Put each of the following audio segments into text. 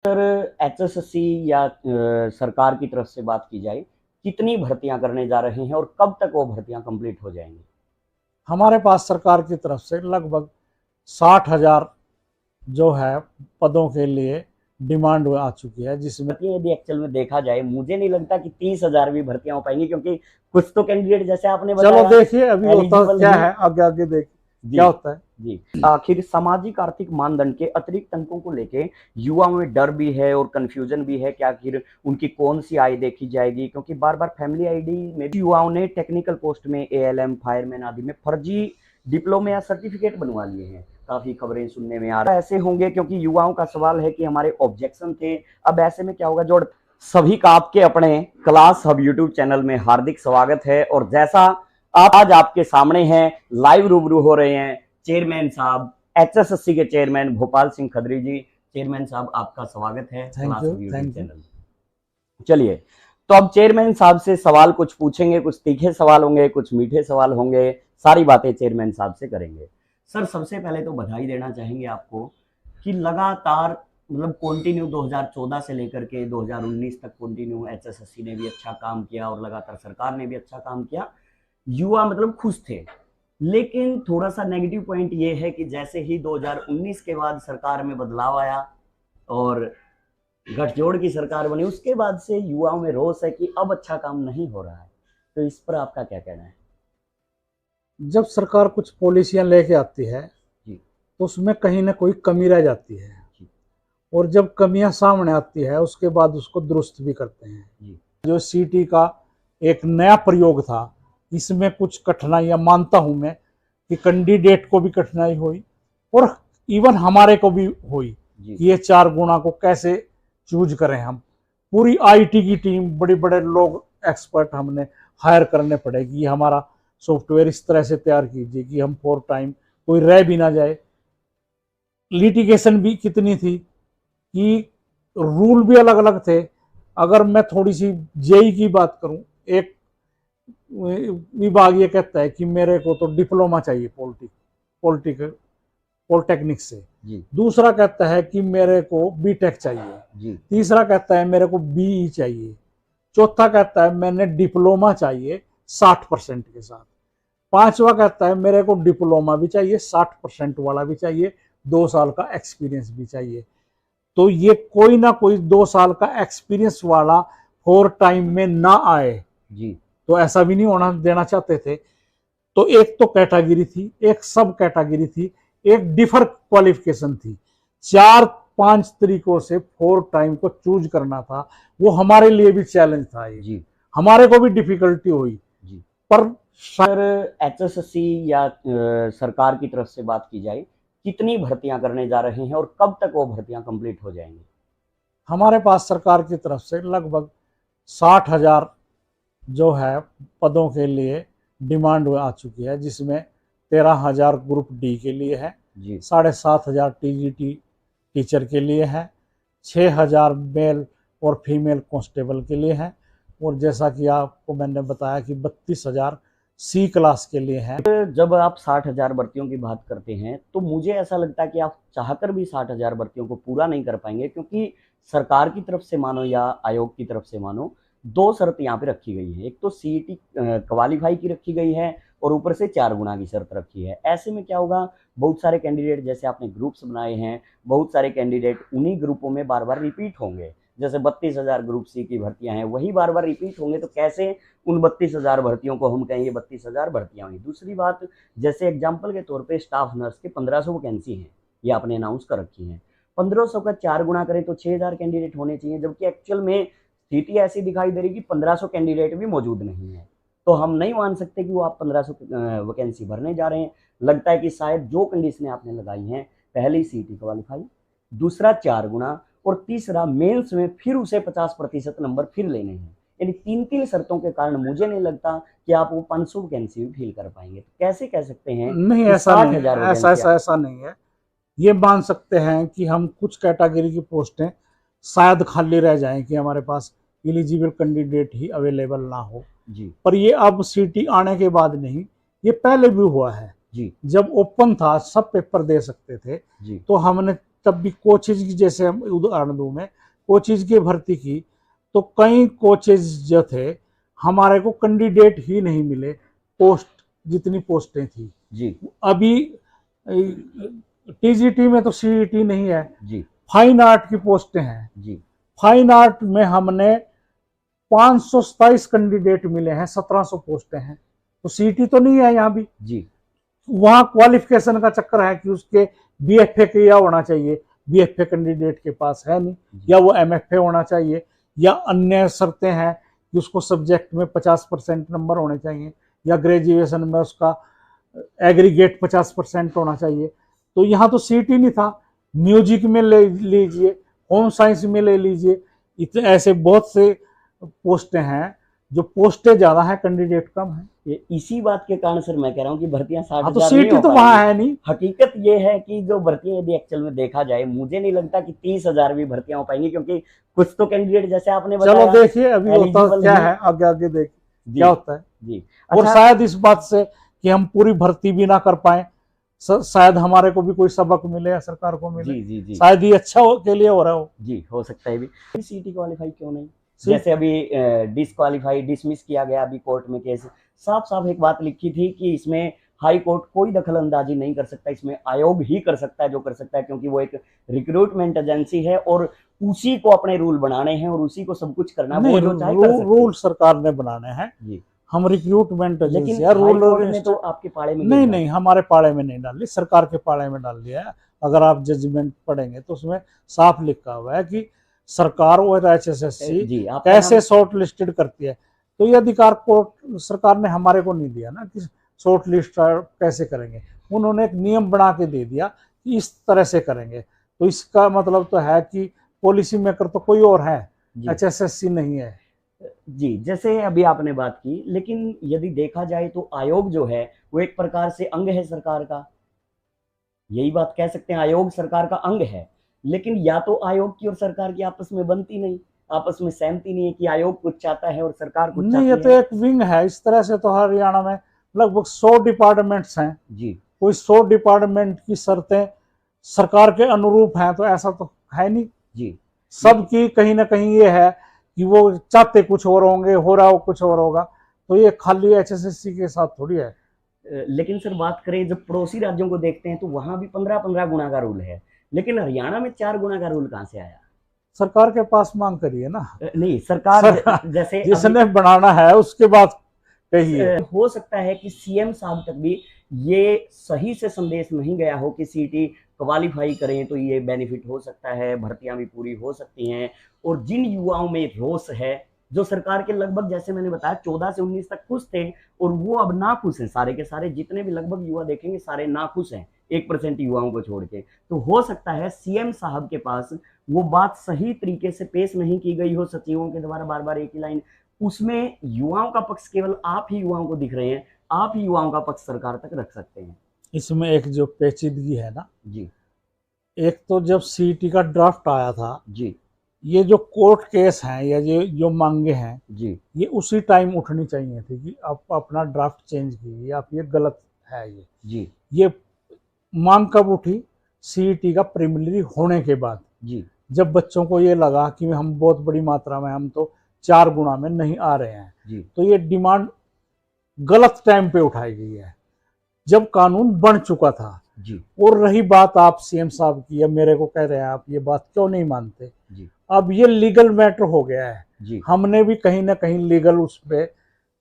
Sir, HSSC या सरकार की तरफ से बात की जाए, कितनी भर्तियां करने जा रहे हैं और कब तक वो भर्तियां कंप्लीट हो जाएंगी? हमारे पास सरकार की तरफ से लगभग 60,000 जो है पदों के लिए डिमांड आ चुकी है, जिसमें भर्तियां यदि एक्चुअल में देखा जाए, मुझे नहीं लगता कि 30,000 भी भर्तियां हो पाएंगी, क्योंकि कुछ तो कैंडिडेट जैसे आपने चलो बताया देखिए अभी होता एलिजिबल क्या ही। है, आगे आगे देख जी। क्या होता है। जी। आखिर सामाजिक आर्थिक मानदंड के अतिरिक्त अंकों को लेके युवाओं में डर भी है और कंफ्यूजन भी है कि आखिर उनकी कौन सी आय देखी जाएगी, क्योंकि बार बार फैमिली आईडी में भी युवाओं ने टेक्निकल पोस्ट में एएलएम, फायरमैन आदि में फर्जी डिप्लोमा या सर्टिफिकेट बनवा लिए हैं। काफी खबरें सुनने में आ रहा है ऐसे होंगे, क्योंकि युवाओं का सवाल है कि हमारे ऑब्जेक्शन थे। अब ऐसे में क्या होगा? जो सभी का आपके अपने क्लास हब यूट्यूब चैनल में हार्दिक स्वागत है। और जैसा आप आज आपके सामने हैं, लाइव रूबरू हो रहे हैं चेयरमैन साहब, एचएसएससी के चेयरमैन भोपाल सिंह खत्री जी। चेयरमैन साहब, आपका स्वागत है thank class you hub YouTube thank you. Channel. चलिए, तो अब चेयरमैन साहब से सवाल कुछ पूछेंगे, कुछ तीखे सवाल होंगे, कुछ मीठे सवाल होंगे, सारी बातें चेयरमैन साहब से करेंगे। सर, सबसे पहले तो बधाई देना चाहेंगे आपको कि लगातार मतलब कंटिन्यू 2014 से लेकर के 2019 तक कंटिन्यू एचएसएससी ने भी अच्छा काम किया और लगातार सरकार ने भी अच्छा काम किया। युवा मतलब खुश थे। लेकिन थोड़ा सा नेगेटिव पॉइंट ये है कि जैसे ही 2019 के बाद सरकार में बदलाव आया और गठजोड़ की सरकार बनी, उसके बाद से युवाओं में रोष है कि अब अच्छा काम नहीं हो रहा है। तो इस पर आपका क्या कहना है? जब सरकार कुछ पॉलिसियां लेके आती है जी। तो उसमें कहीं ना कोई कमी रह जाती है, जी। और जब कमियां सामने आती है उसके बाद उसको दुरुस्त भी करते हैं। जी। जो सीटी का एक नया प्रयोग था, इसमें कुछ कठिनाइयां मानता हूं मैं कि कैंडिडेट को भी कठिनाई हुई और इवन हमारे को भी हुई जी। कि ये 4 गुणा को कैसे चूज करें। हम पूरी आईटी की टीम, बड़े बड़े लोग, एक्सपर्ट हमने हायर करने पड़ेगी। हमारा सॉफ्टवेयर इस तरह से तैयार कीजिए कि हम फॉर टाइम कोई रह भी ना जाए। लिटिगेशन भी कितनी थी कि रूल भी अलग अलग थे। अगर मैं थोड़ी सी जेई की बात करूं, एक विभाग ये कहता है कि मेरे को तो डिप्लोमा चाहिए पॉलिटिकल पॉलिटेक्निक से। जी। दूसरा कहता है कि मेरे को बीटेक चाहिए। जी। तीसरा कहता है मेरे को बीई चाहिए। चौथा कहता है मैंने डिप्लोमा चाहिए 60% के साथ। पांचवा कहता है मेरे को डिप्लोमा भी चाहिए, 60% वाला भी चाहिए, 2 साल का एक्सपीरियंस भी चाहिए। तो ये कोई ना कोई 2 साल का एक्सपीरियंस वाला फोर टाइम में ना आए, जी। तो ऐसा भी नहीं होना देना चाहते थे। तो एक तो कैटेगरी थी, एक सब कैटेगरी थी, एक डिफर क्वालिफिकेशन थी। 4-5 तरीकों से फोर टाइम को चूज करना था। वो हमारे लिए भी चैलेंज था, ये जी। हमारे को भी डिफिकल्टी हुई। जी। पर सर, एचएसएससी या सरकार की तरफ से बात की जाए, कितनी भर्तियां करने जा रहे हैं और कब तक वो भर्तियां कंप्लीट हो जाएंगी? हमारे पास सरकार की तरफ से लगभग 60,000 जो है पदों के लिए डिमांड आ चुकी है, जिसमें 13,000 ग्रुप डी के लिए है, जी। 7,500 टीजीटी टीचर के लिए है, 6,000 मेल और फीमेल कांस्टेबल के लिए है, और जैसा कि आपको मैंने बताया कि 32,000 सी क्लास के लिए है। जब आप 60,000 भर्तियों की बात करते हैं, तो मुझे ऐसा लगता है कि आप चाहकर भी 60,000 भर्तियों को पूरा नहीं कर पाएंगे, क्योंकि सरकार की तरफ से मानो या आयोग की तरफ से मानो, दो शर्त यहाँ पे रखी गई है। एक तो सीईटी क्वालीफाई की रखी गई है और ऊपर से 4 गुना की शर्त रखी है। ऐसे में क्या होगा? बहुत सारे कैंडिडेट, जैसे आपने ग्रुप्स बनाए हैं, बहुत सारे कैंडिडेट उन्हीं ग्रुपों में बार बार रिपीट होंगे। जैसे 32,000 ग्रुप सी की भर्तियां हैं, वही बार बार रिपीट होंगे, तो कैसे उन 32,000 भर्तियों को हम कहेंगे 32,000 भर्तियां हुई? दूसरी बात, जैसे एग्जाम्पल के तौर पे स्टाफ नर्स के 1500 वैकेंसी हैं, ये आपने अनाउंस कर रखी हैं। 1500 का 4 गुना करें तो 6,000 कैंडिडेट होने चाहिए, जबकि एक्चुअल में स्थिति ऐसी दिखाई दे रही कि 1500 कैंडिडेट भी मौजूद नहीं है। तो हम नहीं मान सकते कि वो आप 1500 वैकेंसी भरने जा रहे हैं। लगता है कि शायद जो कंडीशनें आपने लगाई हैं, पहली सीटी क्वालिफाई, दूसरा 4 गुना, और तीसरा मेंस में फिर उसे 50% नंबर फिर लेने हैं। यानी तीन तीन शर्तों के कारण मुझे नहीं लगता कि आप वो 500 वैकेंसी भी फिल कर पाएंगे। तो कैसे कह सकते हैं नहीं, कि ऐसा नहीं 60,000 है, ऐसा वैकेंसी? ऐसा ऐसा नहीं है। ये मान सकते हैं कि हम कुछ कैटेगरी की पोस्टें शायद खाली रह जाएं कि हमारे पास एलिजिबल कैंडिडेट ही अवेलेबल ना हो। जी। पर ये अब सीटी आने के बाद नहीं, ये पहले भी हुआ है। जी। जब ओपन था, सब पेपर दे सकते थे, जी। तो हमने तब भी कोचेज की, जैसे हम उदाहरण दूं मैं, कोचेज की भर्ती की तो कई कोचेज जो थे हमारे को कैंडिडेट ही नहीं मिले, पोस्ट जितनी पोस्टें थी। जी अभी टीजीटी में तो सीईटी नहीं है, जी फाइन आर्ट की पोस्टें हैं। जी फाइन आर्ट में हमने 527 कैंडिडेट मिले हैं, 1700 पोस्टें हैं, तो सीईटी तो नहीं है यहाँ भी। जी वहां क्वालिफिकेशन का चक्कर है कि उसके बीएफए किया होना चाहिए, बीएफए कैंडिडेट के पास है नहीं, या वो एमएफए होना चाहिए, या अन्य शर्तें हैं कि उसको सब्जेक्ट में 50% नंबर होने चाहिए, या ग्रेजुएशन में उसका एग्रीगेट 50% होना चाहिए। तो यहाँ तो सीईटी नहीं था। म्यूजिक में ले लीजिए, होम साइंस में ले लीजिए, इतने ऐसे बहुत से पोस्टें हैं जो पोस्टें ज्यादा हैं, कैंडिडेट कम है। ये इसी बात के कारण सर मैं कह रहा हूँ कि भर्तियां 60,000 तो नहीं सीईटी हो तो वहां पाएंगी। है नहीं। हकीकत ये है कि जो भर्तियां यदि एक्चुअल में देखा जाए, मुझे नहीं लगता कि 30,000 भी भर्तियां हो पाएंगी, क्योंकि कुछ तो कैंडिडेट जैसे आपने बताया। चलो देखिए अभी होता eligible क्या नहीं। है, आगे आगे देखिए क्या होता है। जी और अच्छा। शायद इस बात से कि हम पूरी भर्ती भी ना कर पाए, शायद हमारे को भी कोई सबक मिले या सरकार को मिले। जी जी जी शायद ये अच्छा के लिए हो रहा हो। जी हो सकता है भी। सीईटी क्वालिफाई क्यों नहीं? जैसे अभी डिसक्वालीफाई डिसमिस किया गया अभी कोर्ट में केस, साफ साफ एक बात लिखी थी कि इसमें हाई कोर्ट कोई दखल अंदाजी नहीं कर सकता, इसमें आयोग ही कर सकता है जो कर सकता है, क्योंकि वो एक रिक्रूटमेंट एजेंसी है और उसी को अपने रूल बनाने हैं और उसी को सब कुछ करना है। वो जो चाहे कर सकती है। रूल सरकार ने बनाने हैं जी, हम रिक्रूटमेंट लेकिन एजेंसी हाई रूल कोर्ट ने तो आपके पाड़े में नहीं नहीं हमारे पाड़े में नहीं डाली, सरकार के पाड़े में डाल दिया है। अगर आप जजमेंट पढ़ेंगे तो उसमें साफ लिखा हुआ है कि सरकार और एचएसएससी जी आप कैसे शॉर्ट लिस्टेड करती है। तो ये अधिकार कोर्ट सरकार ने हमारे को नहीं दिया ना कि शॉर्ट लिस्ट कैसे करेंगे, उन्होंने एक नियम बना के दे दिया कि इस तरह से करेंगे। तो इसका मतलब तो है कि पॉलिसी मेकर तो कोई और है, एचएसएससी नहीं है। जी जैसे अभी आपने बात की, लेकिन यदि देखा जाए तो आयोग जो है वो एक प्रकार से अंग है सरकार का, यही बात कह सकते हैं, आयोग सरकार का अंग है। लेकिन या तो आयोग की और सरकार की आपस में बनती नहीं, आपस में सहमति नहीं है कि आयोग कुछ चाहता है और सरकार कुछ नहीं, ये तो एक विंग है। इस तरह से तो हरियाणा में लगभग 100 डिपार्टमेंट्स हैं जी, कोई 100 डिपार्टमेंट की शर्तें सरकार के अनुरूप हैं तो ऐसा तो है नहीं जी। सबकी कहीं ना कहीं ये है कि वो चाहते कुछ और होंगे, हो रहा हो कुछ और होगा। तो ये खाली एचएसएससी के साथ थोड़ी है। लेकिन सर बात करें जब पड़ोसी राज्यों को देखते हैं तो वहां भी 15-15 गुना का रूल है, लेकिन हरियाणा में 4 गुना का रूल कहाँ से आया? सरकार के पास मांग करिए ना। नहीं सरकार जैसे जिसने बनाना है उसके बाद कहिए। हो सकता है कि सीएम साहब तक भी ये सही से संदेश नहीं गया हो कि सीटी क्वालिफाई करें तो ये बेनिफिट हो सकता है, भर्तियां भी पूरी हो सकती हैं। और जिन युवाओं में रोष है, जो सरकार के लगभग जैसे मैंने बताया 14 से 19 तक खुश थे और वो अब ना खुश हैं, सारे के सारे जितने भी लगभग युवा देखेंगे सारे ना खुश हैं 1% युवाओं को छोड़ के। तो हो सकता है सीएम साहब के पास वो बात सही तरीके से पेश नहीं की गई हो, सचिवों के द्वारा बार बार एक ही लाइन, उसमें युवाओं का पक्ष केवल आप ही युवाओं को दिख रहे हैं, आप ही युवाओं का पक्ष सरकार तक रख सकते हैं। इसमें एक जो पेचीदगी है ना जी, एक तो जब सीईटी का ड्राफ्ट आया था जी, ये जो कोर्ट केस हैं या जो मांगे हैं जी, ये उसी टाइम उठनी चाहिए थी कि आप अपना ड्राफ्ट चेंज कीजिए, आप ये गलत है। जी, ये मांग कब उठी? सीईटी का प्रीलिमिनरी होने के बाद, जी, जब बच्चों को ये लगा कि हम बहुत बड़ी मात्रा में, हम तो 4 गुना में नहीं आ रहे हैं, जी, तो ये डिमांड गलत टाइम पे उठाई गई है जब कानून बन चुका था। जी, और रही बात आप सीएम साहब की, या मेरे को कह रहे हैं आप ये बात क्यों नहीं मानते, जी, अब ये लीगल मैटर हो गया है। जी, हमने भी कहीं ना कहीं लीगल उस पे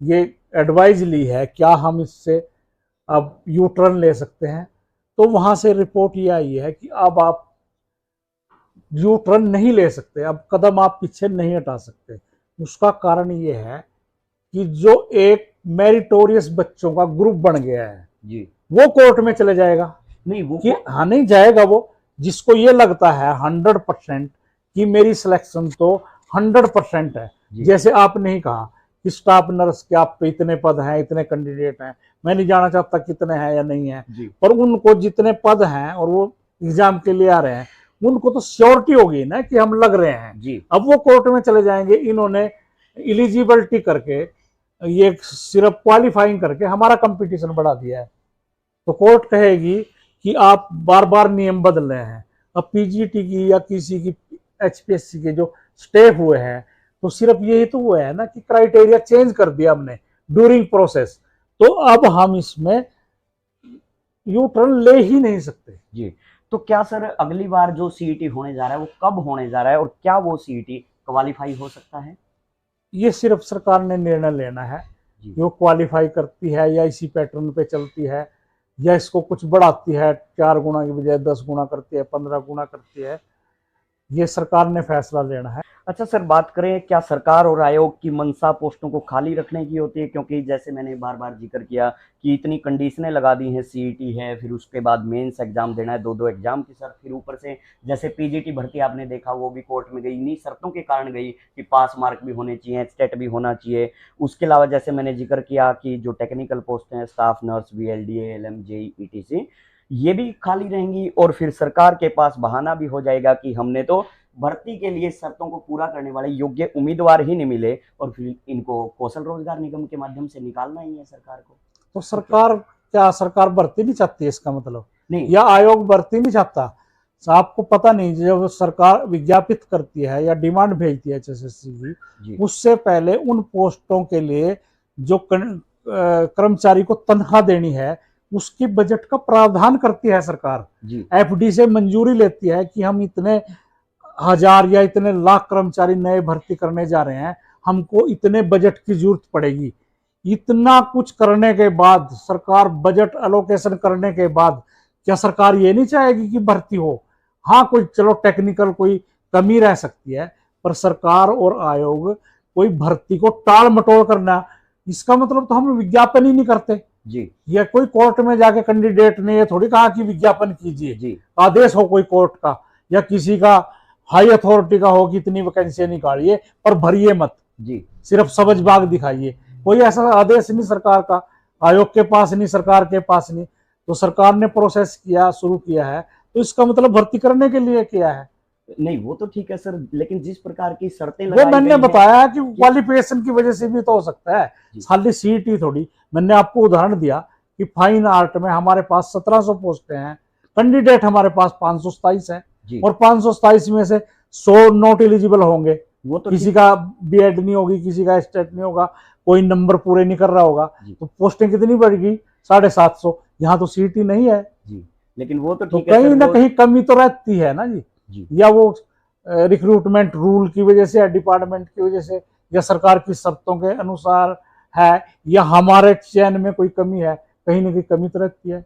ये एडवाइस ली है, क्या हम इससे अब यू टर्न ले सकते हैं। तो वहां से रिपोर्ट ये आई है कि अब आप यू टर्न नहीं ले सकते, अब कदम आप पीछे नहीं हटा सकते। उसका कारण ये है कि जो एक मेरिटोरियस बच्चों का ग्रुप बन गया है जी, वो कोर्ट में चले जाएगा। नहीं वो कि हाँ नहीं जाएगा वो, जिसको ये लगता है 100% कि मेरी सिलेक्शन तो 100% है। जैसे आपने ही कहा कि स्टाफ नर्स के आप पे इतने पद हैं, इतने कैंडिडेट हैं, मैं नहीं जाना चाहता कितने हैं या नहीं है, पर उनको जितने पद हैं और वो एग्जाम के लिए आ रहे हैं उनको तो श्योरिटी होगी ना कि हम लग रहे हैं जी। अब वो कोर्ट में चले जाएंगे, इन्होंने एलिजिबिलिटी करके ये सिर्फ क्वालिफाइंग करके हमारा कंपटीशन बढ़ा दिया है। तो कोर्ट कहेगी कि आप बार बार नियम बदल रहे हैं, अब पीजीटी की या किसी की एचपीएससी के जो स्टे हुए हैं, तो सिर्फ यही तो हुआ है ना कि क्राइटेरिया चेंज कर दिया हमने ड्यूरिंग प्रोसेस, तो अब हम इसमें यू टर्न ले ही नहीं सकते। जी, तो क्या सर अगली बार जो सीईटी होने जा रहा है वो कब होने जा रहा है, और क्या वो सीईटी क्वालिफाई हो सकता है? ये सिर्फ सरकार ने निर्णय लेना है जी। कि वो क्वालिफाई करती है या इसी पैटर्न पे चलती है, या इसको कुछ बढ़ाती है, 4 गुना की बजाय 10 गुना करती है, 15 गुना करती है, ये सरकार ने फैसला लेना है। अच्छा सर, बात करें क्या सरकार और आयोग की मंशा पोस्टों को खाली रखने की होती है, क्योंकि जैसे मैंने बार बार जिक्र किया कि इतनी कंडीशनें लगा दी हैं, सीईटी है, फिर उसके बाद मेंस एग्जाम देना है, 2-2 एग्जाम की सर, फिर ऊपर से जैसे पीजीटी भर्ती आपने देखा वो भी कोर्ट में गई, इन्हीं शर्तों के कारण गई कि पास मार्क भी होने चाहिए, स्टेट भी होना चाहिए। उसके अलावा जैसे मैंने जिक्र किया कि जो टेक्निकल पोस्ट हैं, staff nurse, VLDA, LM, JEE, ETC, ये भी खाली रहेंगी, और फिर सरकार के पास बहाना भी हो जाएगा कि हमने तो भर्ती के लिए शर्तों को पूरा करने वाले योग्य उम्मीदवार ही नहीं मिले, और फिर इनको कौशल रोजगार निगम के माध्यम से निकालना ही है सरकार को। तो सरकार क्या, सरकार भर्ती नहीं चाहती है इसका मतलब, नहीं, या आयोग भर्ती नहीं चाहता? तो आपको पता नहीं, जब सरकार विज्ञापित करती है या डिमांड भेजती है एचएसएससी की, उससे पहले उन पोस्टों के लिए जो कर्मचारी को तनख्वाह देनी है उसकी बजट का प्रावधान करती है सरकार। एफडी से मंजूरी लेती है कि हम इतने हजार या इतने लाख कर्मचारी नए भर्ती करने जा रहे हैं, हमको इतने बजट की जरूरत पड़ेगी। इतना कुछ करने के बाद, सरकार बजट एलोकेशन करने के बाद, क्या सरकार ये नहीं चाहेगी कि भर्ती हो? हाँ, कोई चलो टेक्निकल कोई कमी रह सकती है, पर सरकार और आयोग कोई भर्ती को टाल मटोल करना, इसका मतलब तो हम विज्ञापन ही नहीं करते जी। या कोई कोर्ट में जाके कैंडिडेट ने ये थोड़ी कहा कि विज्ञापन कीजिए जी, आदेश हो कोई कोर्ट का या किसी का हाई अथॉरिटी का हो कि इतनी वैकेंसी निकालिए पर भरिए मत जी, सिर्फ समझ बाग दिखाइए। कोई ऐसा आदेश नहीं सरकार का, आयोग के पास नहीं, सरकार के पास नहीं। तो सरकार ने प्रोसेस किया, शुरू किया है, तो इसका मतलब भर्ती करने के लिए किया है। नहीं वो तो ठीक है सर, लेकिन जिस प्रकार की शर्तें वो मैंने बताया कि क्वालिफिकेशन की वजह से भी तो हो सकता है, खाली सीईटी थोड़ी। मैंने आपको उदाहरण दिया कि फाइन आर्ट में हमारे पास 1700 पोस्टें हैं, कैंडिडेट हमारे पास 527 है, और 527 में से 100 नॉट एलिजिबल होंगे। वो तो किसी का बीएड नहीं होगी, किसी का स्टेट नहीं होगा, कोई नंबर पूरे नहीं कर रहा होगा, तो पोस्टें कितनी बढ़ेगी? 750। यहाँ तो सीईटी नहीं है जी, लेकिन वो तो ठीक है, कहीं ना कहीं कमी तो रहती है ना जी, या वो रिक्रूटमेंट रूल की वजह से, डिपार्टमेंट की वजह से, या सरकार की शर्तों के अनुसार है, या हमारे चयन में कोई कमी है, कहीं ना कहीं कमी तो रहती है।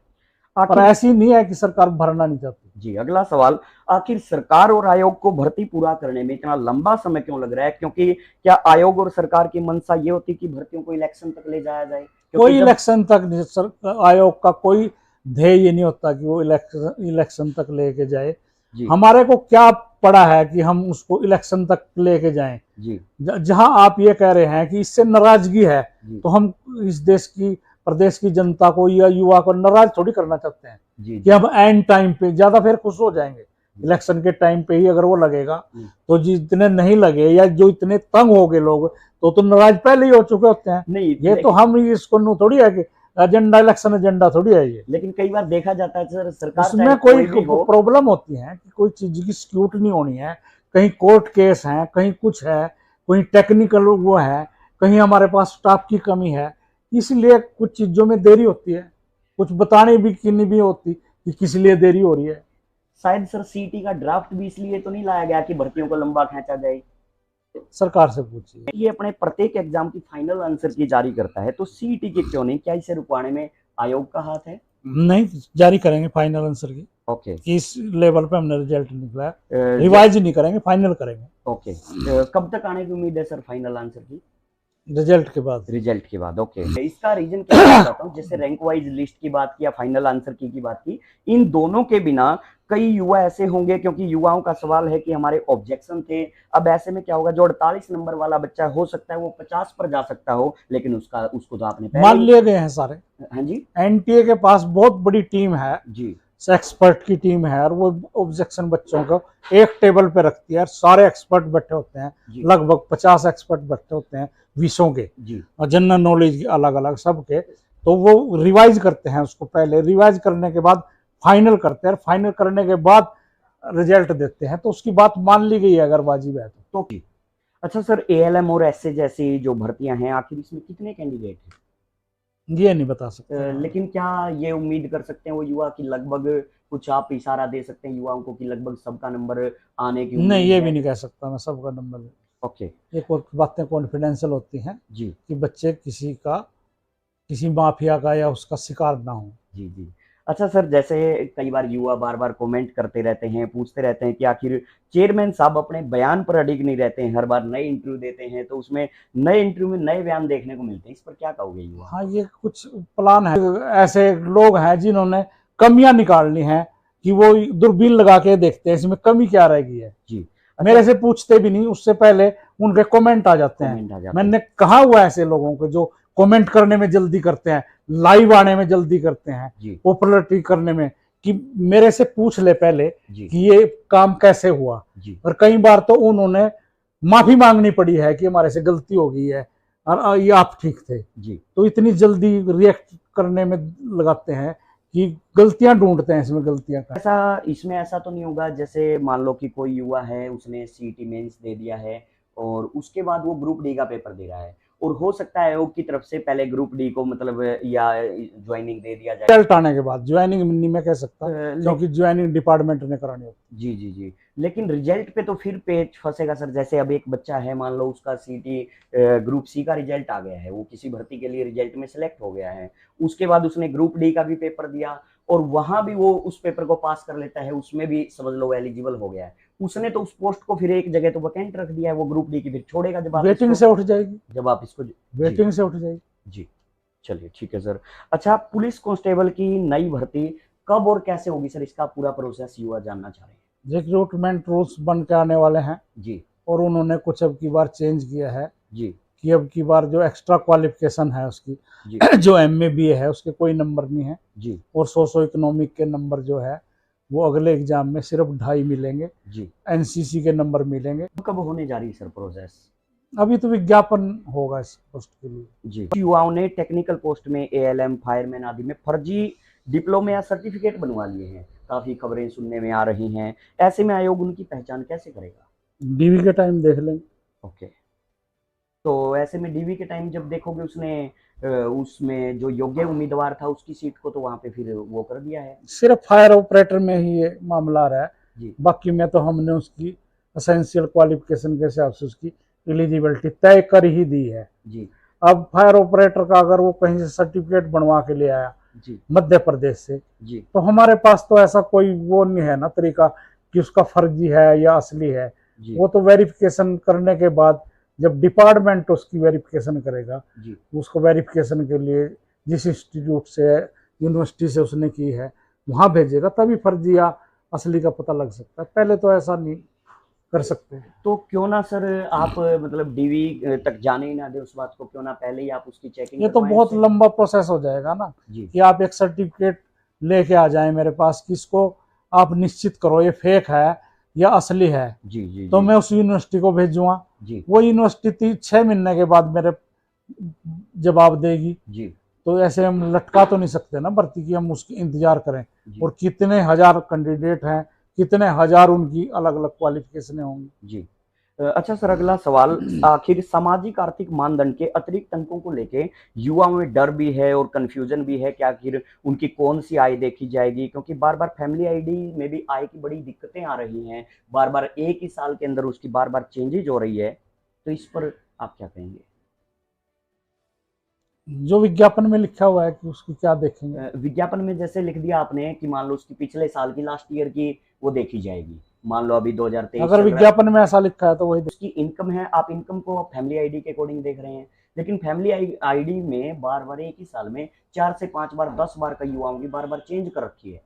पर ऐसी नहीं है कि सरकार भरना नहीं चाहती। जी, अगला सवाल, आखिर सरकार और आयोग को भर्ती पूरा करने में इतना लंबा समय क्यों लग रहा है? क्योंकि क्या आयोग और सरकार की मंशा ये होती कि भर्तियों को इलेक्शन तक ले जाया जाए? कोई इलेक्शन तक आयोग का कोई ध्येय ये नहीं होता कि वो इलेक्शन तक लेके जाए। हमारे को क्या पड़ा है कि हम उसको इलेक्शन तक लेके जाएं? जहां आप ये कह रहे हैं कि इससे नाराजगी है, तो हम इस देश की, प्रदेश की जनता को या युवा को नाराज थोड़ी करना चाहते हैं कि हम एंड टाइम पे ज्यादा फिर खुश हो जाएंगे। इलेक्शन के टाइम पे ही अगर वो लगेगा, तो जितने नहीं लगे या जो इतने तंग हो गए लोग, तो नाराज पहले ही हो चुके होते हैं। नहीं, ये तो हम इसको थोड़ी है कि एजेंडा, इलेक्शन एजेंडा थोड़ी है ये। लेकिन कई बार देखा जाता है सर, सरकार उसमें कोई प्रॉब्लम होती है कि कोई चीज की स्क्रूटनी होनी है, कहीं कोर्ट केस है, कहीं कुछ है, कहीं टेक्निकल वो है, कहीं हमारे पास स्टाफ की कमी है, इसलिए कुछ चीजों में देरी होती है। कुछ बताने भी की नहीं भी होती कि किस लिए देरी हो रही है। शायद सर सीईटी का ड्राफ्ट भी इसलिए तो नहीं लाया गया कि भर्तियों को लंबा खींचा जाए। सरकार से पूछिए। ये अपने प्रत्येक एग्जाम की फाइनल आंसर की जारी करता है, तो सीईटी की क्यों नहीं? क्या इसे रुकवाने में आयोग का हाथ है? नहीं, जारी करेंगे फाइनल आंसर की। ओके, इस लेवल पे हमने रिजल्ट निकला है, रिवाइज नहीं करेंगे, फाइनल करेंगे। ओके, कब तक आने की उम्मीद है सर फाइनल आंसर की? रिजल्ट के बाद। रिजल्ट के बाद, ओके। इसका रीजन क्या बताता हूँ, जैसे रैंक वाइज लिस्ट की बात की या फाइनल आंसर की बात की, इन दोनों के बिना कई युवा ऐसे होंगे, क्योंकि युवाओं का सवाल है कि हमारे ऑब्जेक्शन थे। अब ऐसे में क्या होगा, जो 48 नंबर वाला बच्चा हो सकता है वो 50 पर जा सकता हो, लेकिन उसको तो आपने मान लिए गए हैं सारे। हाँ जी, एनटीए के पास बहुत बड़ी टीम है जी, एक्सपर्ट की टीम है, और वो ऑब्जेक्शन बच्चों को एक टेबल पे रखती है। सारे एक्सपर्ट बैठे होते हैं, लगभग 50 एक्सपर्ट बैठे होते हैं विषयों के, और जनरल नॉलेज अलग अलग सबके। तो वो रिवाइज करते हैं उसको, पहले रिवाइज करने के बाद फाइनल करते हैं, फाइनल करने के बाद रिजल्ट देते हैं, तो उसकी बात मान ली गई है अगर वाजिब है तो। अच्छा सर, एएलएम और एसए जैसी जो भर्तियां हैं, आखिर इसमें कितने कैंडिडेट हैं? ये नहीं बता सकते। लेकिन क्या ये उम्मीद कर सकते हैं वो युवा की लगभग, कुछ आप इशारा दे सकते हैं युवाओं को कि लगभग सबका नंबर आने की नहीं, उम्मीद ये है? भी नहीं कह सकता मैं सबका नंबर। ओके। ये बातें कॉन्फिडेंशियल होती हैं जी कि बच्चे किसी माफिया का या उसका शिकार ना हो। जी जी। अच्छा सर, जैसे कई बार युवा बार बार कमेंट करते रहते हैं, पूछते रहते हैं कि आखिर चेयरमैन साहब अपने बयान पर अडिग नहीं रहते हैं, हर बार नए इंटरव्यू देते हैं तो उसमें नए इंटरव्यू में नए बयान देखने को मिलते हैं, इस पर क्या कहोगे युवा? हाँ, ये कुछ प्लान है, ऐसे लोग हैं जिन्होंने कमियां निकालनी है कि वो दूरबीन लगा के देखते हैं इसमें कमी क्या रह गई है। जी। मेरे से पूछते भी नहीं, उससे पहले उनके कमेंट आ जाते हैं। कमेंट आ जाते मैंने कहा हुआ है ऐसे लोगों को जो कमेंट करने में जल्दी करते हैं, लाइव आने में जल्दी करते हैं, जी पॉपुलरिटी करने में, कि मेरे से पूछ ले पहले जी कि ये काम कैसे हुआ। जी और कई बार तो उन्होंने माफी मांगनी पड़ी है कि हमारे से गलती हो गई है और ये आप ठीक थे। जी। तो इतनी जल्दी रिएक्ट करने में लगाते हैं कि गलतियां ढूंढते हैं इसमें गलतियां का। ऐसा इसमें ऐसा तो नहीं होगा जैसे मान लो कि कोई युवा है, उसने सीईटी मेंस दे दिया है और उसके बाद वो ग्रुप डी का पेपर दे रहा है, और हो सकता है आयोग की तरफ से पहले ग्रुप डी को मतलब या ज्वाइनिंग दे दिया जाए। रिजल्ट आने के बाद ज्वाइनिंग नहीं मैं कह सकता, क्योंकि ज्वाइनिंग डिपार्टमेंट ने करानी होती। जी जी जी। लेकिन रिजल्ट पे तो फिर पेच फंसेगा सर। जैसे अब एक बच्चा है, मान लो उसका सीटी ग्रुप सी का रिजल्ट आ गया है, वो किसी भर्ती के लिए रिजल्ट में सेलेक्ट हो गया है, उसके बाद उसने ग्रुप डी का भी पेपर दिया और वहां भी वो उस पेपर को पास कर लेता है, उसमें भी समझ लो एलिजिबल हो गया है, उसने तो उस पोस्ट को फिर एक जगह तो वैकेंट रख दिया है, वो ग्रुप डी की फिर छोड़ेगा जब आप वेटिंग से उठ जाएगी, जब आप इसको वेटिंग से उठ जाएगी। जी। चलिए ठीक है सर। अच्छा, पुलिस कांस्टेबल की नई भर्ती कब और कैसे होगी सर? इसका पूरा प्रोसेस युवा जानना चाह रहे हैं। रिक्रूटमेंट रूल्स बन के आने वाले हैं जी और उन्होंने कुछ अब की बार चेंज किया है जी कि अब की बार जो एक्स्ट्रा क्वालिफिकेशन है उसकी जी जो एमए बीए है उसके कोई नंबर नहीं है, जी और सोशो इकोनॉमिक के नंबर जो है वो अगले एग्जाम में सिर्फ 2.5 मिलेंगे, जी। एनसीसी के नंबर मिलेंगे। कब होने जा रही है सर प्रोसेस? अभी तो विज्ञापन होगा इस पोस्ट के लिए। जी। युवाओं ने टेक्निकल पोस्ट में एएलएम, फायरमैन आदि में फर्जी डिप्लोमा या सर्टिफिकेट बनवा लिए हैं, काफी खबरें सुनने में आ रही हैं, ऐसे में आयोग उनकी पहचान कैसे करेगा? डीवी के टाइम देख लेंगे। ओके। तो ऐसे में डीवी के टाइम जब देखोगे उसमें जो योग्य उम्मीदवार था उसकी सीट को तो वहां पे फिर वो कर दिया है। सिर्फ फायर ऑपरेटर में ही ये मामला आ रहा है जी बाकी में तो हमने उसकी असेंशियल क्वालिफिकेशन के हिसाब से उसकी एलिजिबिलिटी तय कर ही दी है। जी अब फायर ऑपरेटर का अगर वो कहीं से सर्टिफिकेट बनवा के ले आया जी मध्य प्रदेश से, जी तो हमारे पास तो ऐसा कोई वो नहीं है ना तरीका कि उसका फर्जी है या असली है। जी वो तो वेरिफिकेशन करने के बाद जब डिपार्टमेंट उसकी वेरिफिकेशन करेगा, जी उसको वेरिफिकेशन के लिए जिस इंस्टीट्यूट से यूनिवर्सिटी से उसने की है वहाँ भेजेगा, तभी फर्जी या असली का पता लग सकता है। पहले तो ऐसा नहीं कर सकते। तो क्यों ना सर आप मतलब डीवी तक जाने ही ना दे उस बात को, क्यों ना पहले ही आप उसकी चेकिंग ये तो करवाएं बहुत उससे? लंबा प्रोसेस हो जाएगा ना जी कि आप एक सर्टिफिकेट लेके आ जाएं मेरे पास कि इसको आप निश्चित करो ये फेक है या असली है, जी जी तो जी मैं उस यूनिवर्सिटी को भेजूंगा। जी वो यूनिवर्सिटी 6 महीने के बाद मेरे जवाब देगी। जी तो ऐसे हम लटका तो नहीं सकते ना भर्ती की, हम उसकी इंतजार करें। जी और कितने हजार कैंडिडेट हैं, कितने हजार उनकी अलग अलग क्वालिफिकेशन होंगी। जी। अच्छा सर, अगला सवाल, आखिर सामाजिक आर्थिक मानदंड के अतिरिक्त अंकों को लेके युवाओं में डर भी है और कंफ्यूजन भी है कि आखिर उनकी कौन सी आय देखी जाएगी, क्योंकि बार बार फैमिली आईडी में भी आय की बड़ी दिक्कतें आ रही हैं, बार बार एक ही साल के अंदर उसकी बार बार चेंजेज हो रही है, तो इस पर आप क्या कहेंगे? जो विज्ञापन में लिखा हुआ है कि उसकी क्या देखेंगे। विज्ञापन में जैसे लिख दिया आपने कि मान लो उसकी पिछले साल की, लास्ट ईयर की वो देखी जाएगी, मान लो अभी 2023 अगर विज्ञापन में ऐसा लिखा है तो वही उसकी इनकम है, आप इनकम को फैमिली आईडी के अकॉर्डिंग देख रहे हैं, लेकिन फैमिली आईडी में बार बार एक ही साल में 4 से 5 बार 10 बार का युवाओं की बार बार चेंज कर रखी है।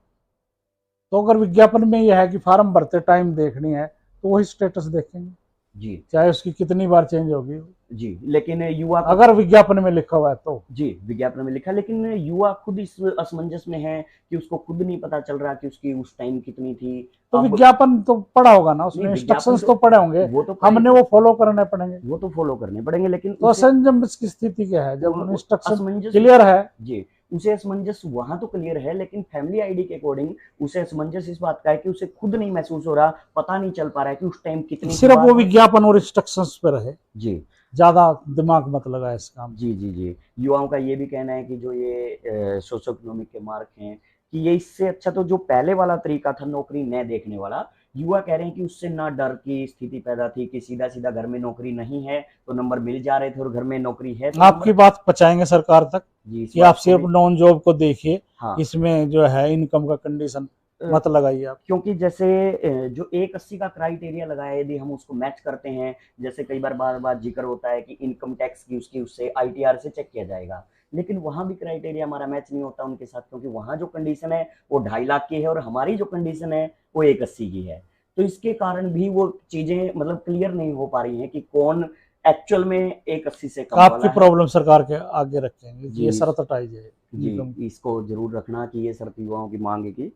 तो अगर विज्ञापन में यह है कि फार्म भरते टाइम देखनी है तो वही स्टेटस देखेंगे जी चाहे उसकी कितनी बार चेंज होगी। जी। लेकिन युवा अगर विज्ञापन में लिखा हुआ है तो जी विज्ञापन में लिखा, लेकिन युवा खुद इस असमंजस में है कि उसको खुद नहीं पता चल रहा कि उसकी उस टाइम कितनी थी। तो विज्ञापन तो पढ़ा होगा ना, उसमें नहीं, इंस्ट्रक्शंस विज्ञापन तो पढ़े होंगे, वो तो हमने वो फॉलो करने पड़ेंगे। वो तो फॉलो करने पड़ेंगे, लेकिन तो असमंजस की स्थिति क्या है जब इंस्ट्रक्शन असमंजस क्लियर है। जी उसे असमंजस वहां तो क्लियर है, लेकिन फैमिली आईडी के अकॉर्डिंग उसे असमंजस इस बात का है कि उसे खुद नहीं महसूस हो रहा, पता नहीं चल पा रहा है कि उस टाइम कितनी सिर्फ वो विज्ञापन और इंस्ट्रक्शंस पे रहे, जी ज्यादा दिमाग मत लगाए इस काम। जी जी जी। युवाओं का ये भी कहना है कि जो ये सोशो इकोनॉमिक के मार्क हैं, कि ये इससे अच्छा तो जो पहले वाला तरीका था नौकरी न देखने वाला, युवा कह रहे हैं कि उससे ना डर की स्थिति पैदा थी कि सीधा सीधा घर में नौकरी नहीं है तो नंबर मिल जा रहे थे, और घर में नौकरी है तो आपकी बात पहुंचाएंगे सरकार तक जी इस कि आप बात को सिर्फ भी नॉन जॉब को देखिए, हाँ इसमें जो है इनकम का कंडीशन मत लगाइए आप। क्योंकि जैसे जो 180 का क्राइटेरिया लगाया है, यदि हम उसको मैच करते हैं, जैसे कई बार बार बार जिक्र होता है कि इनकम टैक्स की उसकी उससे आईटीआर से चेक किया जाएगा, लेकिन वहां भी क्राइटेरिया हमारा मैच नहीं होता उनके साथ, क्योंकि वहां जो कंडीशन है वो 2.5 लाख की है और हमारी जो कंडीशन है वो 180 की है। तो इसके कारण भी वो चीजें मतलब क्लियर नहीं हो पा रही हैं कि कौन एक्चुअल में 180 से कम आपकी वाला है। प्रॉब्लम सरकार के आगे रखेंगे कि जी ये शर्त हटाई जाए जी इनकम। इसको जरूर रखना कि ये शर्त युवाओं की मांग है कि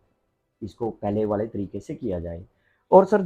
इसको पहले वाले तरीके से किया जाए। और सर